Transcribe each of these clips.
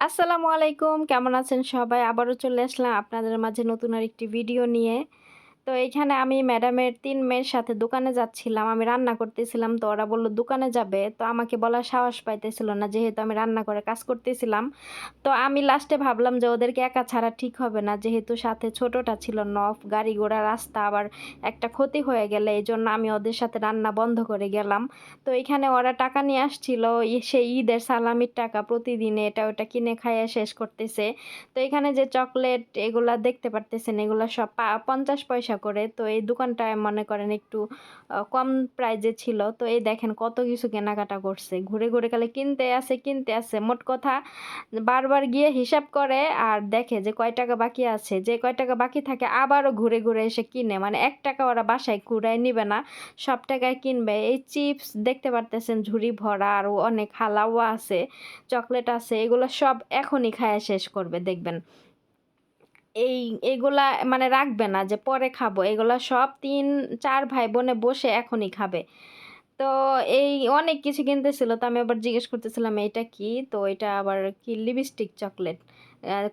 আসসালামু আলাইকুম, কেমন আছেন সবাই? আবারও চলে আসলাম আপনাদের মাঝে নতুন আরেকটি ভিডিও নিয়ে। তো এইখানে আমি ম্যাডামের ৩ মেয়ের সাথে দোকানে যাচ্ছিলাম। আমি রান্না করতেছিলাম, তো ওরা বলল দোকানে যাবে। তো আমাকে বলার সাহস পাইতেছিল না, যেহেতু আমি রান্না করে কাজ করতেছিলাম। তো আমি লাস্টে ভাবলাম যে ওদেরকে একা ছাড়া ঠিক হবে না, যেহেতু সাথে ছোটটা ছিল নফ, গাড়ি ঘোড়া রাস্তা আবার একটা ক্ষতি হয়ে গেলে এইজন্য আমি ওদের সাথে রান্না বন্ধ করে গেলাম। তো এইখানে ওরা টাকা নিয়ে আসছিল, সেই ঈদের সালামির টাকা, প্রতিদিনে এটা ওটা কিনে খাইয়ে শেষ করতেছে। তো এখানে যে চকলেট এগুলা দেখতে পারতেছেন, এগুলা সব ৫০ পয়সা করে। তো এই দোকানটায় মনে করেন একটু কম প্রাইজে ছিল। তো এই দেখেন কত কিছু কেনাকাটা করছে, ঘুরে ঘুরে খালি কিনতে আছে। মোট কথা বারবার গিয়ে হিসাব করে আর দেখে যে কয় টাকা বাকি আছে, যে কয় টাকা বাকি থাকে আবারও ঘুরে ঘুরে এসে কিনে, মানে ১ টাকা ওরা বাসায় কুড়ায় নিবে না, সব টাকায় কিনবে। এই চিপস দেখতে পারতেছেন ঝুড়ি ভরা, আরও অনেক হালাওয়া আছে, চকলেট আছে, এগুলো সব এখনই খায়া শেষ করবে দেখবেন। এগুলা মানে রাখবে না যে পরে খাবো, এগুলা সব ৩-৪ ভাই বোনে বসে এখনই খাবে। তো এই অনেক কিছু কিনতেছিল, তো আমি আবার জিজ্ঞেস করতেছিলাম এটা কি? তো এটা আবার কি লিপস্টিক চকলেট।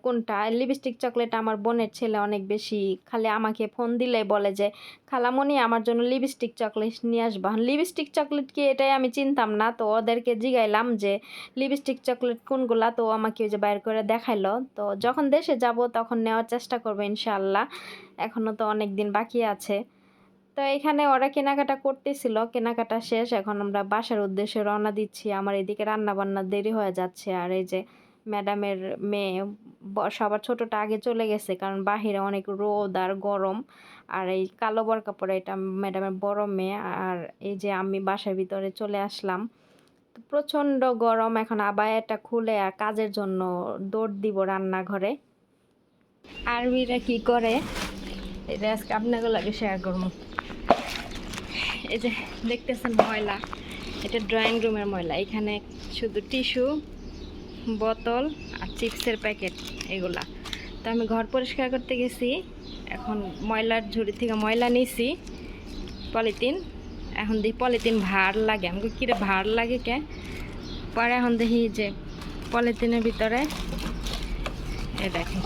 কোনটা? লিপস্টিক চকলেট আমার বোনের ছেলে অনেক বেশি, খালি আমাকে ফোন দিলেই বলে যে, "খালামণি আমার জন্য লিপস্টিক চকলেট নিয়ে আসবা।" লিপস্টিক চকলেট কি এটাই আমি চিনতাম না। তো ওদেরকে জিগাইলাম যে লিপস্টিক চকলেট কোনগুলা? তো আমাকে ওই যে বাইর করে দেখাইলো। তো যখন দেশে যাব তখন নেওয়ার চেষ্টা করবো ইনশাআল্লাহ। এখনো তো অনেক দিন বাকি আছে। তো এখানে ওরা কেনাকাটা করতেছিল, কেনাকাটা শেষ, এখন আমরা বাসার উদ্দেশ্যে রওনা দিচ্ছি। আমার এদিকে রান্নাবান্নার দেরি হয়ে যাচ্ছে। আর এই যে ম্যাডামের মেয়ে, সবার ছোটটা আগে চলে গেছে, কারণ বাহিরে অনেক রোদ আর গরম। আর এই কালো বোরকা পরে এটা ম্যাডামের বড় মেয়ে। আর এই যে আমি বাসার ভিতরে চলে আসলাম। তো প্রচণ্ড গরম, এখন আবায়াটা খুলে আর কাজের জন্য দৌড় দিব রান্নাঘরে। আরবিরা কি করে এটা আজকে আপনাকে লাগে শেয়ার করবো। এই যে দেখতেছেন ময়লা, এটা ড্রয়িং রুমের ময়লা। এখানে শুধু টিস্যু, বোতল আর চিপসের প্যাকেট এগুলা। তো আমি ঘর পরিষ্কার করতে গেছি, এখন ময়লার ঝুড়ি থেকে ময়লা নিছি, পলিথিন। এখন দেখি পলিথিন ভার লাগে, আমাকে কিরে ভার লাগে কে? পরে এখন দেখি যে পলিথিনের ভিতরে এ দেখেন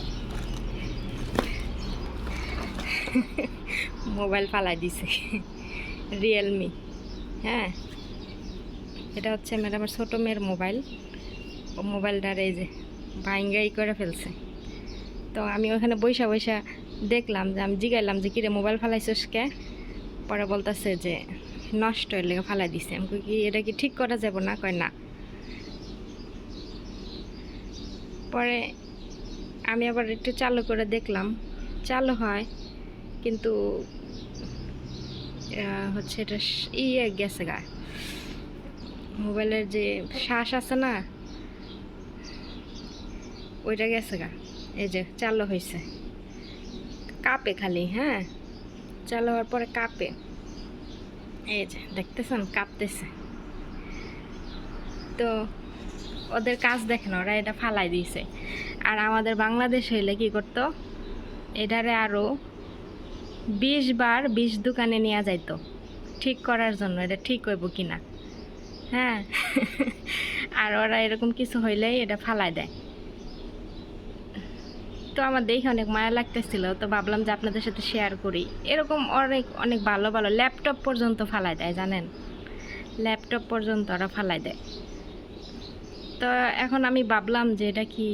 মোবাইল ফালাই দিছে, রিয়েলমি। হ্যাঁ, এটা হচ্ছে ম্যাডামের ছোটো মেয়ের মোবাইল। ও মোবাইলটার এই যে ভাঙ্গাই করে ফেলছে। তো আমি ওখানে বৈশা বৈশা দেখলাম, যে আমি জিগাইলাম যে কিরে মোবাইল ফালাইছিস কে? পরে বলতেছে যে নষ্ট হয়ে লেগে ফালাই দিছে। আমি কি এটা কি ঠিক করা যাব না? কয় না। পরে আমি আবার একটু চালু করে দেখলাম, চালু হয়, কিন্তু হচ্ছে এটা ইয়ে গেছে গা, মোবাইলের যে শ্বাস আছে না, ওইটা গেছে গা। এই যে চালু হয়েছে, কাঁপে খালি। হ্যাঁ, চালু হওয়ার পরে কাঁপে, এই যে দেখতেছেন কাঁপতেছে। তো ওদের কাজ দেখেন, ওরা এটা ফালাই দিয়েছে। আর আমাদের বাংলাদেশ হইলে কি করতো, এটারে আরও ২০ বার ২০ দোকানে নিয়ে যাইতো ঠিক করার জন্য, এটা ঠিক হইব কিনা। হ্যাঁ আর ওরা এরকম কিছু হইলেই এটা ফালাই দেয়। তো আমার দেখে অনেক মায়া লাগতেছিল, তো ভাবলাম যে আপনাদের সাথে শেয়ার করি। এরকম অনেক অনেক ভালো ভালো ল্যাপটপ পর্যন্ত ফালাই দেয়, জানেন? ল্যাপটপ পর্যন্ত ওরা ফালাই দেয়। তো এখন আমি ভাবলাম যে এটা কি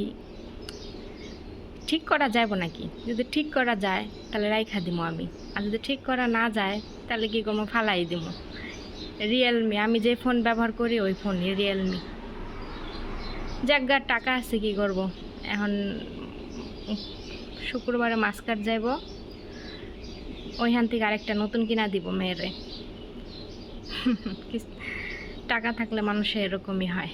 ঠিক করা যাব নাকি? যদি ঠিক করা যায় তাহলে রাইখা দিব আমি, আর যদি ঠিক করা না যায় তাহলে কি করবো, ফালাই দিব। রিয়েলমি, আমি যে ফোন ব্যবহার করি ওই ফোনই রিয়েলমি। জায়গার টাকা আছে, কি করব। এখন শুক্রবারে মাছ কাট যাইব, ওইখান থেকে আরেকটা নতুন কিনা দিব মেয়েরে। টাকা থাকলে মানুষের এরকমই হয়।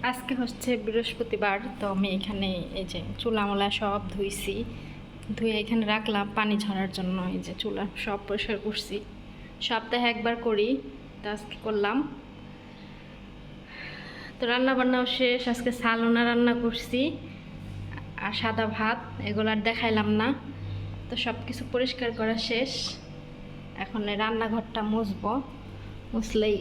আজকে হচ্ছে বৃহস্পতিবার, তো আমি এখানে এই যে চুলামুলা সব ধুইছি, ধুয়ে এখানে রাখলাম পানি ঝরার জন্য। এই যে চুলা সব পরিষ্কার করছি, সপ্তাহে একবার করি, তো আজকে করলাম। তো রান্না বান্নাও শেষ, আজকে সালোনা রান্না করছি আর সাদা ভাত, এগুলো আর দেখাইলাম না। তো সব কিছু পরিষ্কার করা শেষ, এখন রান্নাঘরটা মুছবো, মুছলেই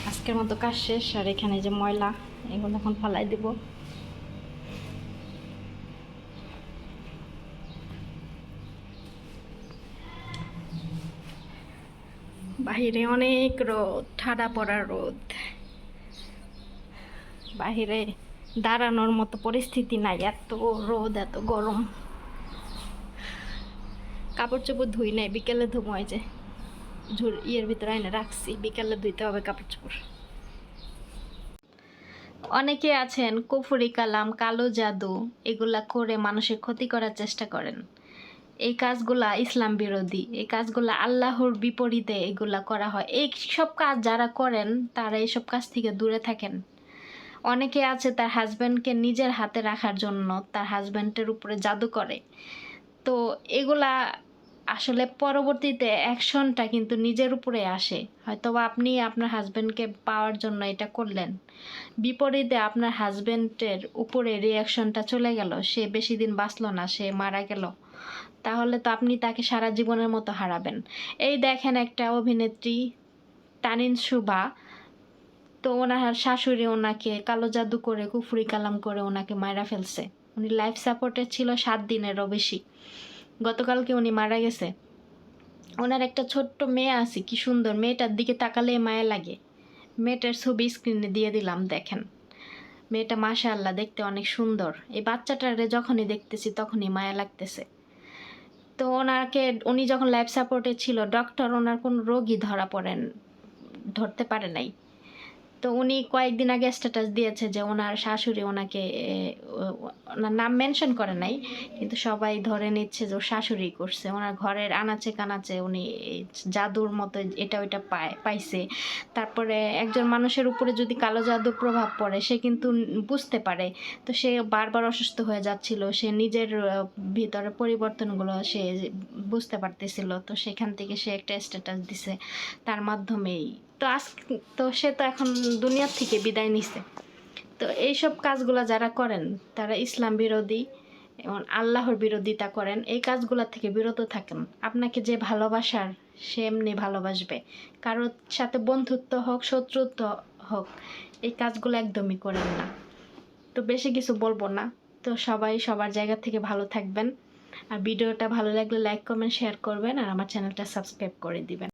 আজকের মতো কাজ শেষ। আর এখানে যে ময়লা, এগুলো এখন ফালাই দেব। বাহিরে অনেক রোদ, ঠাডা পড়া রোদ, বাহিরে দাঁড়ানোর মতো পরিস্থিতি নাই, এত রোদ, এত গরম। কাপড় চোপড় ধুই নাই, বিকেলে ধুবো। এই যে ইয়ের ভিতরে এনে রাখছি, বিকেলে ধুইতে হবে কাপড় চোপড়। অনেকে আছেন কুফরি কালাম, কালো জাদু এগুলা করে মানুষের ক্ষতি করার চেষ্টা করেন। এই কাজগুলা ইসলাম বিরোধী, এই কাজগুলা আল্লাহর বিপরীতে এগুলা করা হয়। এই সব কাজ যারা করেন তারা এইসব কাজ থেকে দূরে থাকেন। অনেকে আছে তার হাজব্যান্ডকে নিজের হাতে রাখার জন্য তার হাজব্যান্ডের উপরে জাদু করে। তো এগুলা আসলে পরবর্তীতে অ্যাকশনটা কিন্তু নিজের উপরে আসে। হয়তো আপনি আপনার হাজব্যান্ডকে পাওয়ার জন্য এটা করলেন, বিপরীতে আপনার হাজব্যান্ডের উপরে রিয়াকশনটা চলে গেল, সে বেশি দিন বাঁচলো না, সে মারা গেল, তাহলে তো আপনি তাকে সারা জীবনের মতো হারাবেন। এই দেখেন একটা অভিনেত্রী তানিন সুভা, তো ওনার শাশুড়ি ওনাকে কালো জাদু করে কুফরি কালাম করে ওনাকে মারা ফেলছে। উনি লাইফ সাপোর্টে ছিল 7 দিনেরও বেশি। গতকালকে উনি মারা গেছে। ওনার একটা ছোট্ট মেয়ে আছে, কি সুন্দর, মেয়েটার দিকে তাকালে মায়া লাগে। মেয়েটার ছবি স্ক্রিনে দিয়ে দিলাম, দেখেন। মেয়েটা মাশাআল্লাহ দেখতে অনেক সুন্দর। এই বাচ্চাটারে যখনই দেখতেছি তখনই মায়া লাগতেছে। তো উনি যখন লাইফ সাপোর্টে ছিল, ডক্টর ওনার কোনো রোগই ধরতে পারে নাই। তো উনি কয়েকদিন আগে স্ট্যাটাস দিয়েছে যে ওনার শাশুড়ি ওনাকে, ওনার নাম মেনশন করে নাই, কিন্তু সবাই ধরে নিচ্ছে যে ওর শাশুড়ি করছে। ওনার ঘরের আনাচে কানাচে উনি জাদুর মতো এটা ওইটা পাইছে। তারপরে একজন মানুষের উপরে যদি কালো জাদুর প্রভাব পড়ে সে কিন্তু বুঝতে পারে। তো সে বারবার অসুস্থ হয়ে যাচ্ছিল, সে নিজের ভিতরে পরিবর্তনগুলো সে বুঝতে পারতেছিল। তো সেখান থেকে সে একটা স্ট্যাটাস দিছে, তার মাধ্যমেই তো সে তো এখন দুনিয়ার থেকে বিদায় নিছে। তো এইসব কাজগুলো যারা করেন তারা ইসলাম বিরোধী এবং আল্লাহর বিরোধিতা করেন। এই কাজগুলো থেকে বিরত থাকেন। আপনাকে যে ভালোবাসার সে এমনি ভালোবাসবে। কারোর সাথে বন্ধুত্ব হোক, শত্রুত্ব হোক, এই কাজগুলো একদমই করেন না। তো বেশি কিছু বলবো না। তো সবাই সবার জায়গা থেকে ভালো থাকবেন। আর ভিডিওটা ভালো লাগলে লাইক কমেন্ট শেয়ার করবেন, আর আমার চ্যানেলটা সাবস্ক্রাইব করে দিবেন।